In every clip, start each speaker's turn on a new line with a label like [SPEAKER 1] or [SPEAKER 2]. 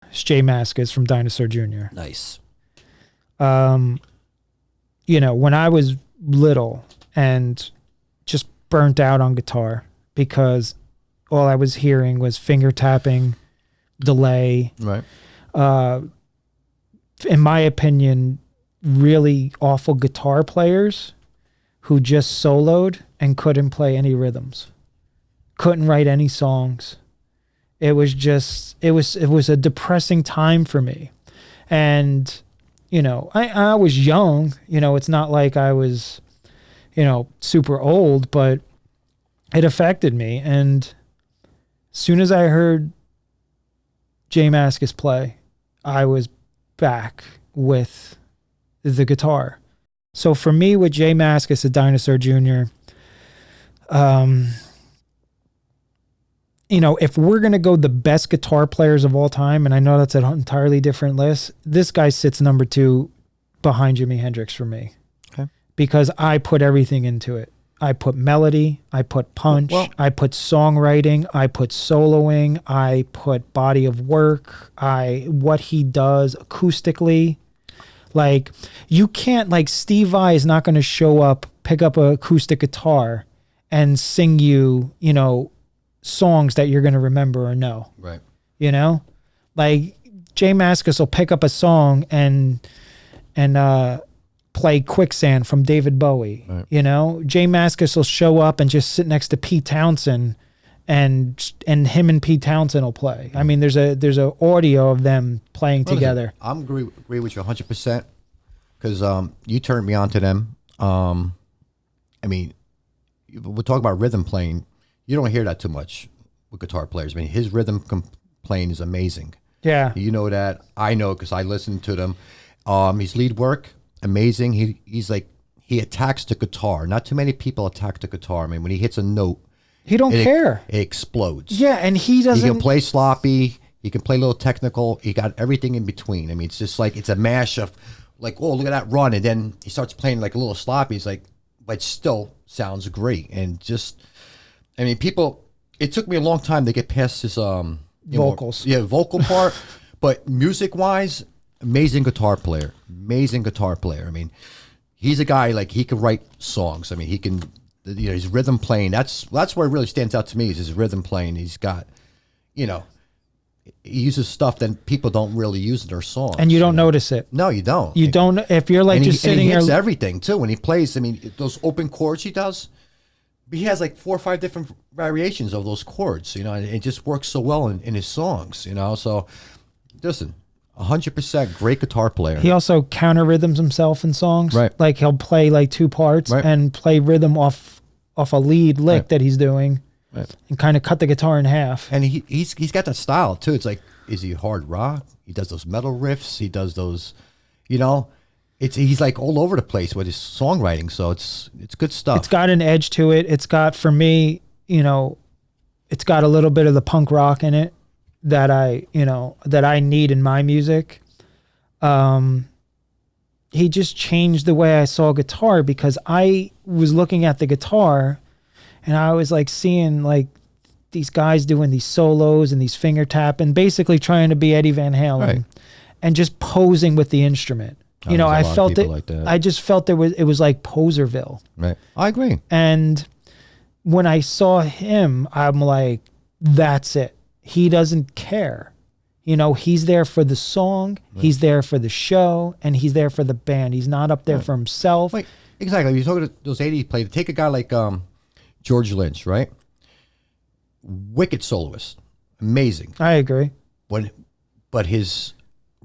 [SPEAKER 1] It's Jay Mascis from Dinosaur Jr.
[SPEAKER 2] Nice.
[SPEAKER 1] You know, when I was little and just burnt out on guitar because all I was hearing was finger tapping, delay.
[SPEAKER 2] Right.
[SPEAKER 1] In my opinion, really awful guitar players who just soloed and couldn't play any rhythms, couldn't write any songs. It was a depressing time for me. And, you know, I was young, you know, it's not like I was, you know, super old, but it affected me. And as soon as I heard Jay Mascis play, I was back with the guitar. So for me, with Jay Mascis at Dinosaur Jr., you know, if we're going to go the best guitar players of all time, and I know that's an entirely different list, this guy sits number 2 behind Jimi Hendrix for me.
[SPEAKER 2] Okay.
[SPEAKER 1] Because I put everything into it. I put melody, I put punch, I put songwriting, I put soloing, I put body of work, what he does acoustically. Like, you can't, like, Steve Vai is not going to show up, pick up an acoustic guitar and sing you, you know, songs that you're going to remember or know.
[SPEAKER 2] Right.
[SPEAKER 1] You know? Like, Jay Mascis will pick up a song and play Quicksand from David Bowie. Right. You know? Jay Mascis will show up and just sit next to Pete Townsend and him and Pete Townsend will play. I mean, there's a audio of them playing together.
[SPEAKER 2] I'm agree with you 100% because you turned me on to them. I mean, we'll talk about rhythm playing. You don't hear that too much with guitar players. I mean, his rhythm playing is amazing.
[SPEAKER 1] Yeah.
[SPEAKER 2] You know that. I know because I listen to them. His lead work, amazing. He's like, he attacks the guitar. Not too many people attack the guitar. I mean, when he hits a note,
[SPEAKER 1] he don't care.
[SPEAKER 2] It explodes.
[SPEAKER 1] Yeah, and he doesn't.
[SPEAKER 2] He can play sloppy. He can play a little technical. He got everything in between. I mean, it's just like, it's a mash of like, oh, look at that run. And then he starts playing like a little sloppy. He's like, but still sounds great. And just, I mean, people, it took me a long time to get past this
[SPEAKER 1] vocals.
[SPEAKER 2] Vocal part. But music-wise, amazing guitar player. Amazing guitar player. I mean, he's a guy, like, he can write songs. I mean, he can, you know, his rhythm playing, that's where it really stands out to me, is his rhythm playing. He's got, you know, he uses stuff that people don't really use in their songs.
[SPEAKER 1] And you don't notice it.
[SPEAKER 2] No, you don't.
[SPEAKER 1] You don't, if you're like
[SPEAKER 2] and
[SPEAKER 1] just sitting
[SPEAKER 2] and he hits
[SPEAKER 1] there.
[SPEAKER 2] everything, too. When he plays, I mean, those open chords he does, he has like 4 or 5 different variations of those chords, you know, and it just works so well in his songs, you know. So, listen, 100% great guitar player.
[SPEAKER 1] He also counter rhythms himself in songs.
[SPEAKER 2] Right.
[SPEAKER 1] Like, he'll play like 2 parts and play rhythm off a lead lick that he's doing and kind of cut the guitar in half.
[SPEAKER 2] And he's got that style, too. It's like, is he hard rock? He does those metal riffs. He does those, you know. He's like all over the place with his songwriting, so it's good stuff.
[SPEAKER 1] It's got an edge to it. It's got, for me, you know, it's got a little bit of the punk rock in it that I need in my music. He just changed the way I saw guitar, because I was looking at the guitar and I was like seeing like these guys doing these solos and these finger tapping, basically trying to be Eddie Van Halen and just posing with the instrument. You know, I felt it. Like I just felt it was like Poserville.
[SPEAKER 2] Right. I agree.
[SPEAKER 1] And when I saw him, I'm like, that's it. He doesn't care. You know, he's there for the song, he's there for the show, and he's there for the band. He's not up there for himself.
[SPEAKER 2] Wait, exactly. You're talking to those 80s players. Take a guy like George Lynch, right? Wicked soloist. Amazing.
[SPEAKER 1] I agree.
[SPEAKER 2] But his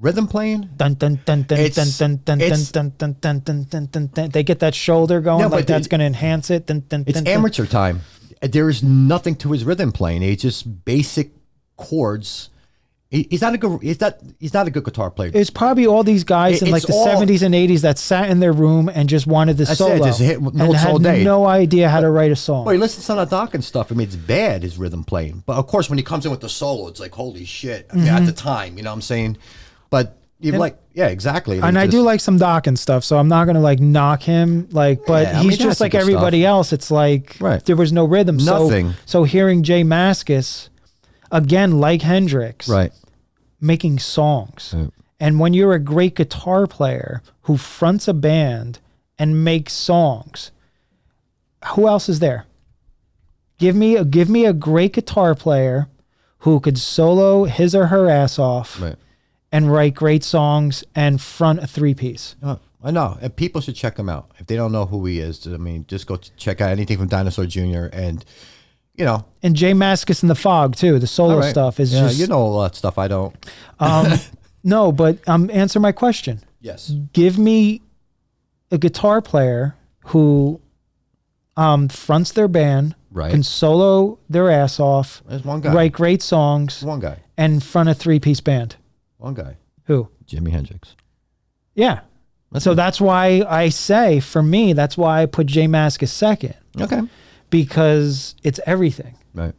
[SPEAKER 2] rhythm playing,
[SPEAKER 1] dun dun dun dun dun dun dun dun dun dun dun dun dun dun. They get that shoulder going, like that's going to enhance it. Dun, dun,
[SPEAKER 2] it's
[SPEAKER 1] dun,
[SPEAKER 2] amateur time. There is nothing to his rhythm playing. It's just basic chords. He's not a good guitar player.
[SPEAKER 1] It's probably all these guys in like the 70s and 80s that sat in their room and just wanted to solo
[SPEAKER 2] just hit notes
[SPEAKER 1] and had
[SPEAKER 2] all day.
[SPEAKER 1] No idea how to write a song.
[SPEAKER 2] Well, he listens to the doc and stuff. I mean, it's bad, his rhythm playing. But of course, when he comes in with the solo, it's like, holy shit. I mean, at the time, you know what I'm saying? But you're like, yeah, exactly.
[SPEAKER 1] And I do like some Doc and stuff, so I'm not going to like knock him. Like, but he's just like everybody else. It's like there was no rhythm.
[SPEAKER 2] Nothing.
[SPEAKER 1] So hearing Jay Mascis, again, like Hendrix, making songs.
[SPEAKER 2] Right.
[SPEAKER 1] And when you're a great guitar player who fronts a band and makes songs, who else is there? Give me a great guitar player who could solo his or her ass off
[SPEAKER 2] Right.
[SPEAKER 1] and write great songs and front a 3-piece.
[SPEAKER 2] I know, and people should check him out if they don't know who he is. I mean, just go check out anything from Dinosaur Jr. and
[SPEAKER 1] And Jay Mascis in the Fog too. The solo stuff is just
[SPEAKER 2] you know all that stuff. I don't.
[SPEAKER 1] no, but answer my question.
[SPEAKER 2] Yes.
[SPEAKER 1] Give me a guitar player who fronts their band,
[SPEAKER 2] Right.
[SPEAKER 1] can solo their ass off,
[SPEAKER 2] There's one guy.
[SPEAKER 1] write great songs,
[SPEAKER 2] One guy.
[SPEAKER 1] and front a 3-piece band.
[SPEAKER 2] One guy.
[SPEAKER 1] Who?
[SPEAKER 2] Jimi Hendrix.
[SPEAKER 1] Yeah. So that's why I say, for me, that's why I put Jay Mascis second,
[SPEAKER 2] Okay.
[SPEAKER 1] because it's everything.
[SPEAKER 2] Right.